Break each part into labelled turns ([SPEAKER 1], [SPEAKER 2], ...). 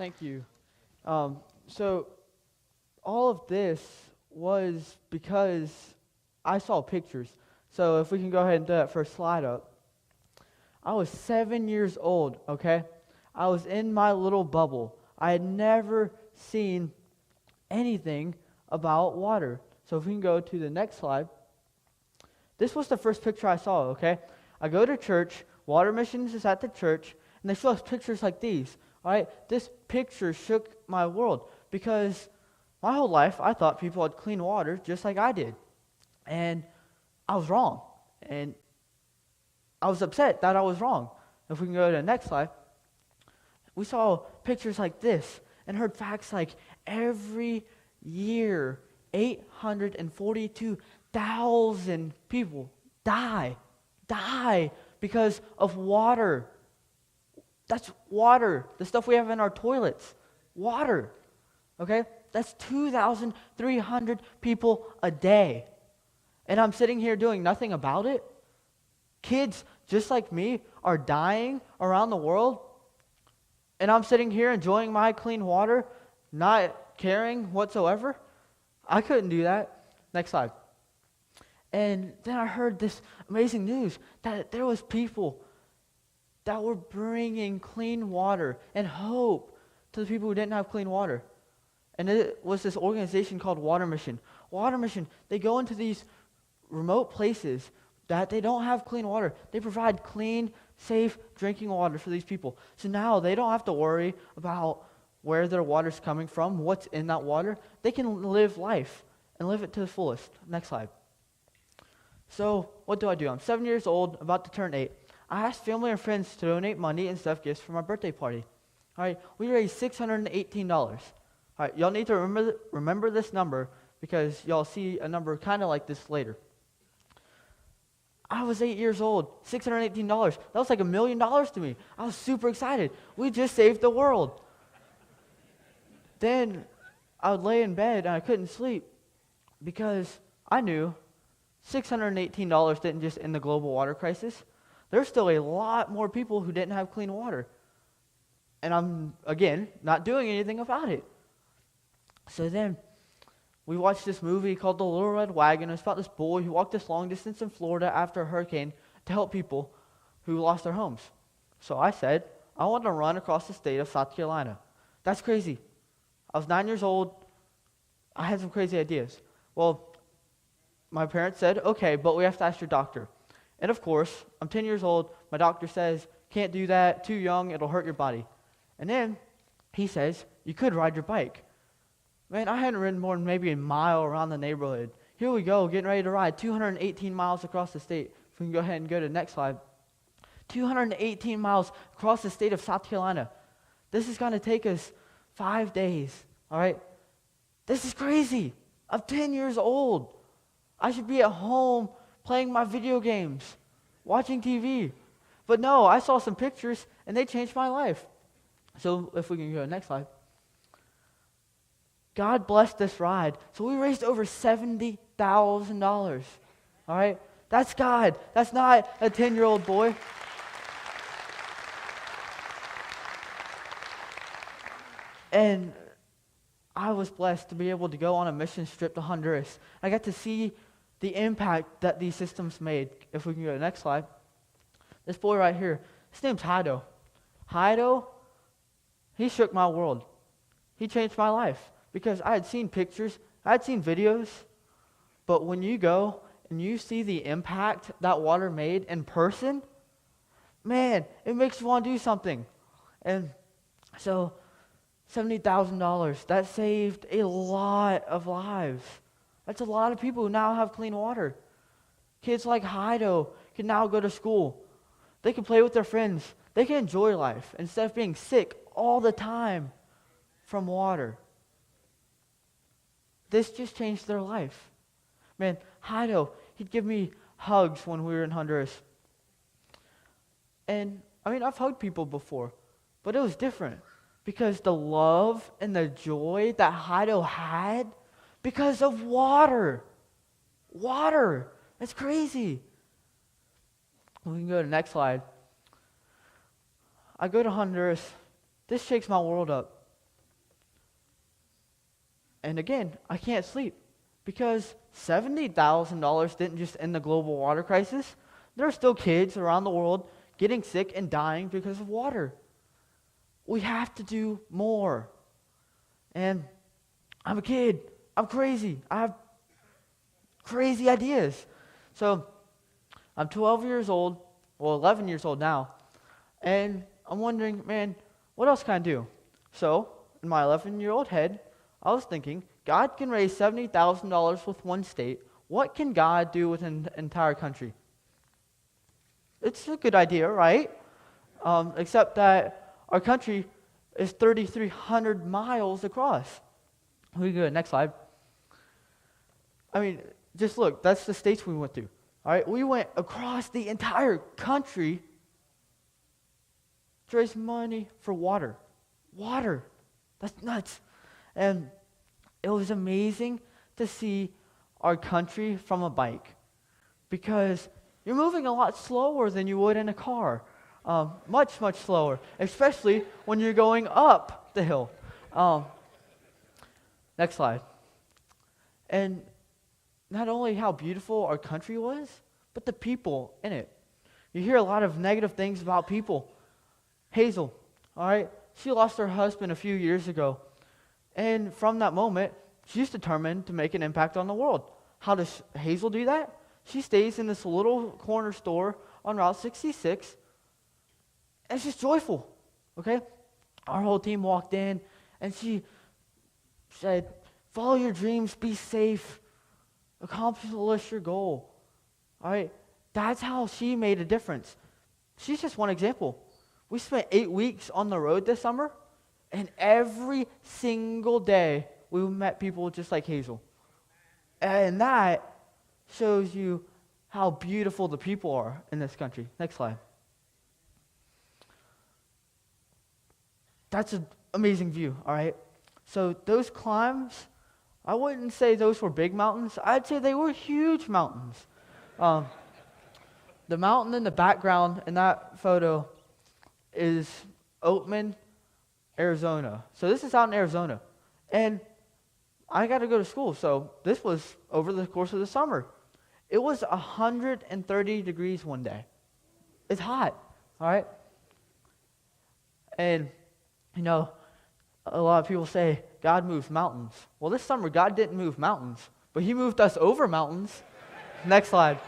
[SPEAKER 1] Thank you. So all of this was because I saw pictures. So if we can go ahead and do that first slide up. I was 7 years old, okay? I was in my little bubble. I had never seen anything about water. So if we can go to the next slide. This was the first picture I saw, okay? I go to church, water missions is at the church, and they show us pictures like these, all right? This picture shook my world because my whole life I thought people had clean water just like I did. And I was wrong. And I was upset that I was wrong. If we can go to the next slide. We saw pictures like this and heard facts like every year 842,000 people die because of water. That's water, the stuff we have in our toilets. Water, okay? That's 2,300 people a day. And I'm sitting here doing nothing about it. Kids just like me are dying around the world. And I'm sitting here enjoying my clean water, not caring whatsoever. I couldn't do that. Next slide. And then I heard this amazing news that there was people that were bringing clean water and hope to the people who didn't have clean water. And it was this organization called Water Mission. Water Mission, they go into these remote places that they don't have clean water. They provide clean, safe drinking water for these people. So now they don't have to worry about where their water's coming from, what's in that water. They can live life and live it to the fullest. Next slide. So what do? I'm 7 years old, about to turn 8. I asked family and friends to donate money and stuff, gifts for my birthday party. All right, we raised $618. All right, y'all need to remember this number because y'all see a number kind of like this later. I was 8 years old, $618. That was like $1 million to me. I was super excited. We just saved the world. Then I would lay in bed and I couldn't sleep because I knew $618 didn't just end the global water crisis. There's still a lot more people who didn't have clean water. And I'm, again, not doing anything about it. So then we watched this movie called The Little Red Wagon. It's about this boy who walked this long distance in Florida after a hurricane to help people who lost their homes. So I said, I want to run across the state of South Carolina. That's crazy. I was 9 years old. I had some crazy ideas. Well, my parents said, okay, but we have to ask your doctor. And of course, I'm 10 years old. My doctor says, can't do that, too young, it'll hurt your body. And then he says, you could ride your bike. Man, I hadn't ridden more than maybe a mile around the neighborhood. Here we go, getting ready to ride 218 miles across the state. If we can go ahead and go to the next slide. 218 miles across the state of South Carolina. This is going to take us 5 days, all right? This is crazy. I'm 10 years old. I should be at home playing my video games, watching TV. But no, I saw some pictures, and they changed my life. So if we can go to the next slide. God blessed this ride. So we raised over $70,000. All right? That's God. That's not a 10-year-old boy. And I was blessed to be able to go on a mission trip to Honduras. I got to see the impact that these systems made. If we can go to the next slide. This boy right here, his name's Heido. Heido, he shook my world. He changed my life. Because I had seen pictures, I had seen videos, but when you go and you see the impact that water made in person, man, it makes you want to do something. And so, $70,000, that saved a lot of lives. That's a lot of people who now have clean water. Kids like Heido can now go to school. They can play with their friends. They can enjoy life instead of being sick all the time from water. This just changed their life. Man, Heido, he'd give me hugs when we were in Honduras. And, I've hugged people before, but it was different because the love and the joy that Heido had because of water. Water. That's crazy. We can go to the next slide. I go to Honduras. This shakes my world up. And again, I can't sleep because $70,000 didn't just end the global water crisis. There are still kids around the world getting sick and dying because of water. We have to do more. And I'm a kid. I'm crazy. I have crazy ideas. So I'm 12 years old, well, 11 years old now, and I'm wondering, man, what else can I do? So in my 11-year-old head, I was thinking, God can raise $70,000 with one state. What can God do with an entire country? It's a good idea, right? Except that our country is 3,300 miles across. We go, next slide. I mean, just look, that's the states we went through. All right, we went across the entire country to raise money for water. Water. That's nuts. And it was amazing to see our country from a bike because you're moving a lot slower than you would in a car. Much, much slower, especially when you're going up the hill. Next slide. And not only how beautiful our country was, but the people in it. You hear a lot of negative things about people. Hazel, all right, she lost her husband a few years ago. And from that moment, she's determined to make an impact on the world. How does Hazel do that? She stays in this little corner store on Route 66, and she's joyful, okay? Our whole team walked in, and she said, follow your dreams, be safe, accomplish your goal, all right? That's how she made a difference. She's just one example. We spent 8 weeks on the road this summer, and every single day we met people just like Hazel. And that shows you how beautiful the people are in this country. Next slide. That's an amazing view, all right? So those climbs, I wouldn't say those were big mountains. I'd say they were huge mountains. The mountain in the background in that photo is Oatman, Arizona. So this is out in Arizona. And I got to go to school, so this was over the course of the summer. It was 130 degrees one day. It's hot, all right? And, you know, a lot of people say God moves mountains. Well, this summer, God didn't move mountains, but he moved us over mountains. Next slide.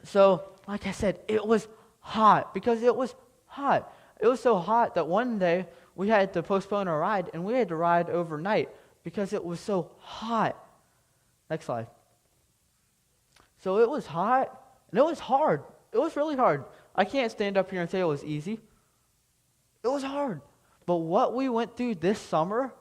[SPEAKER 1] So, like I said, it was hot because it was hot. It was so hot that one day we had to postpone our ride, and we had to ride overnight because it was so hot. Next slide. So it was hot, and it was hard. It was really hard. I can't stand up here and say it was easy. It was hard. But what we went through this summer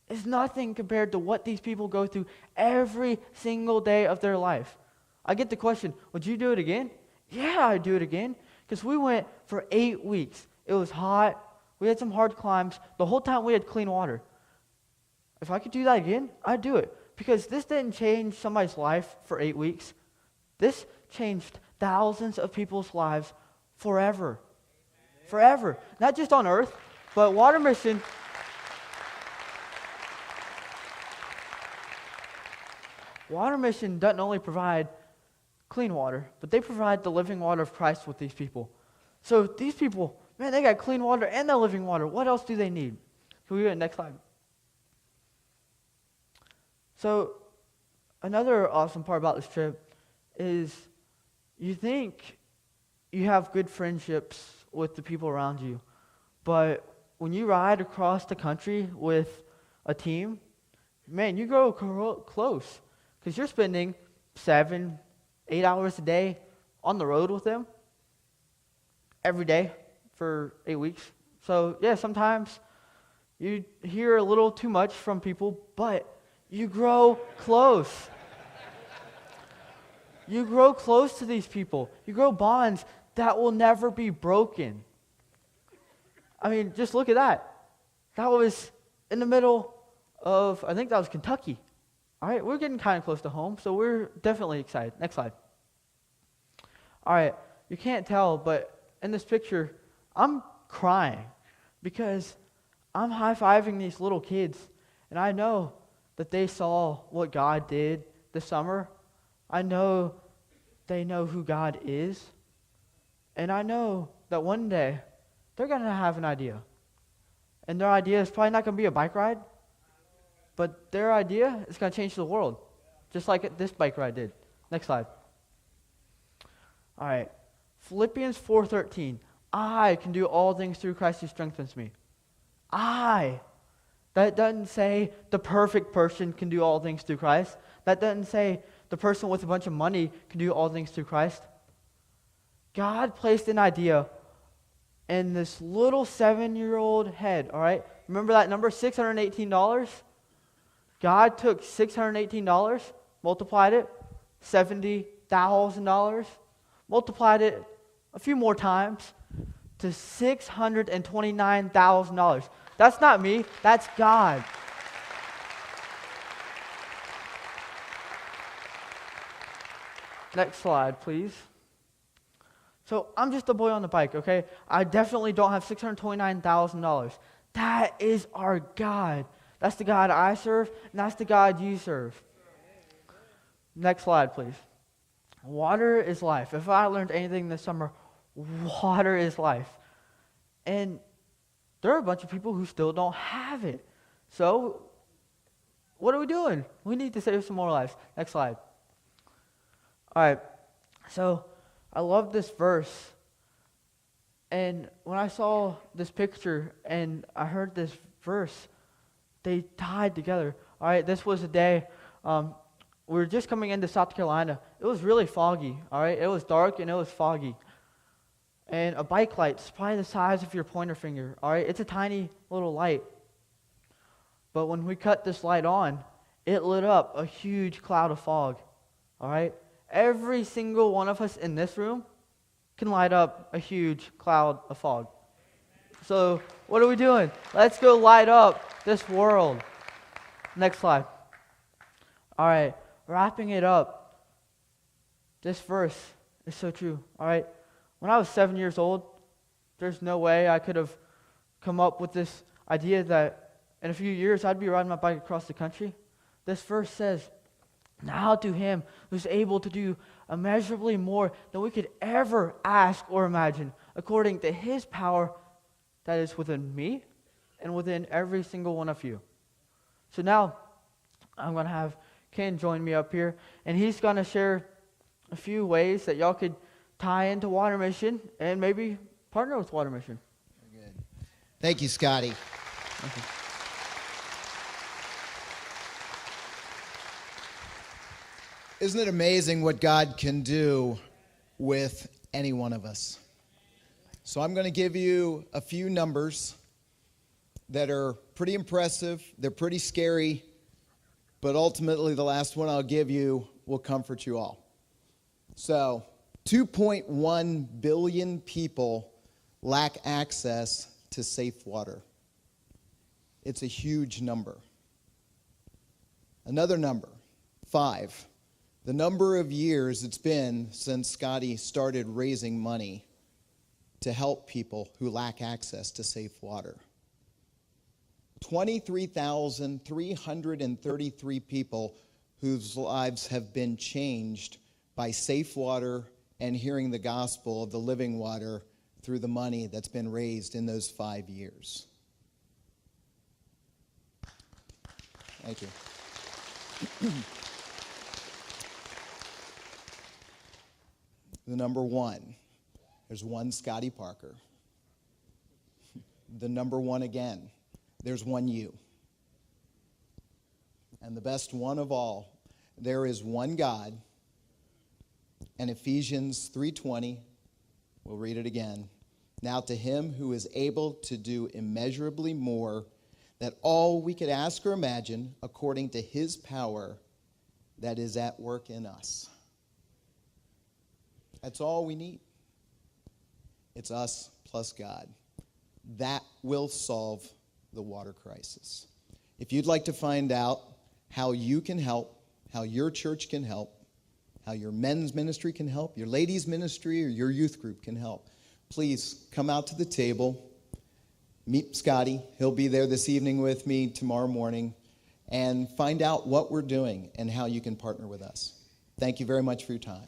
[SPEAKER 1] is nothing compared to what these people go through every single day of their life. I get the question, would you do it again? Yeah, I'd do it again. Because we went for 8 weeks. It was hot. We had some hard climbs. The whole time we had clean water. If I could do that again, I'd do it. Because this didn't change somebody's life for 8 weeks. This changed thousands of people's lives forever. Forever. Not just on earth, but Water Mission. Water Mission doesn't only provide clean water, but they provide the living water of Christ with these people. So these people, man, they got clean water and the living water. What else do they need? Can we go to the next slide? So another awesome part about this trip is you think you have good friendships with the people around you, but when you ride across the country with a team, man, you grow close because you're spending 7-8 hours a day on the road with them every day for 8 weeks. So yeah, sometimes you hear a little too much from people, but you grow close. You grow close to these people. You grow bonds that will never be broken. I mean, just look at that. That was in the middle of, I think that was Kentucky. All right, we're getting kind of close to home, so we're definitely excited. Next slide. All right, you can't tell, but in this picture, I'm crying because I'm high-fiving these little kids, And I know that they saw what God did this summer. I know they know who God is. And I know that one day they're going to have an idea. And their idea is probably not going to be a bike ride, but their idea is going to change the world, just like this bike ride did. Next slide. All right. Philippians 4:13. I can do all things through Christ who strengthens me. That doesn't say the perfect person can do all things through Christ. That doesn't say the person with a bunch of money can do all things through Christ. God placed an idea in this little 7-year-old head, all right? Remember that number, $618? God took $618, multiplied it, $70,000, multiplied it a few more times to $629,000. That's not me, that's God. Next slide, please. So I'm just a boy on the bike, okay? I definitely don't have $629,000. That is our God. That's the God I serve, and that's the God you serve. Next slide, please. Water is life. If I learned anything this summer, water is life. And there are a bunch of people who still don't have it. So what are we doing? We need to save some more lives. Next slide. All right. So I love this verse. And when I saw this picture and I heard this verse, they tied together. All right, this was a day, we were just coming into South Carolina. It was really foggy, all right? It was dark and it was foggy. And a bike light's probably the size of your pointer finger, all right? It's a tiny little light. But when we cut this light on, it lit up a huge cloud of fog, all right? Every single one of us in this room can light up a huge cloud of fog. So what are we doing? Let's go light up this world. Next slide. All right, wrapping it up. This verse is so true, all right? When I was 7 years old, there's no way I could have come up with this idea that in a few years I'd be riding my bike across the country. This verse says, now to him who's able to do immeasurably more than we could ever ask or imagine, according to his power that is within me and within every single one of you. So now I'm going to have Ken join me up here, and he's going to share a few ways that y'all could tie into Water Mission and maybe partner with Water Mission.
[SPEAKER 2] Very good. Thank you, Scotty.
[SPEAKER 1] Thank you.
[SPEAKER 2] Isn't it amazing what God can do with any one of us? So I'm going to give you a few numbers that are pretty impressive. They're pretty scary, but ultimately the last one I'll give you will comfort you all. So 2.1 billion people lack access to safe water. It's a huge number. Another number, 5. The number of years it's been since Scotty started raising money to help people who lack access to safe water. 23,333 people whose lives have been changed by safe water and hearing the gospel of the living water through the money that's been raised in those 5 years. Thank you. The number 1, there's one Scotty Parker. The number 1 again, there's one you. And the best one of all, there is one God. And Ephesians 3:20, we'll read it again. Now to him who is able to do immeasurably more than all we could ask or imagine, according to his power that is at work in us. That's all we need. It's us plus God. That will solve the water crisis. If you'd like to find out how you can help, how your church can help, how your men's ministry can help, your ladies' ministry, or your youth group can help, please come out to the table. Meet Scotty. He'll be there this evening with me tomorrow morning. and find out what we're doing and how you can partner with us. Thank you very much for your time.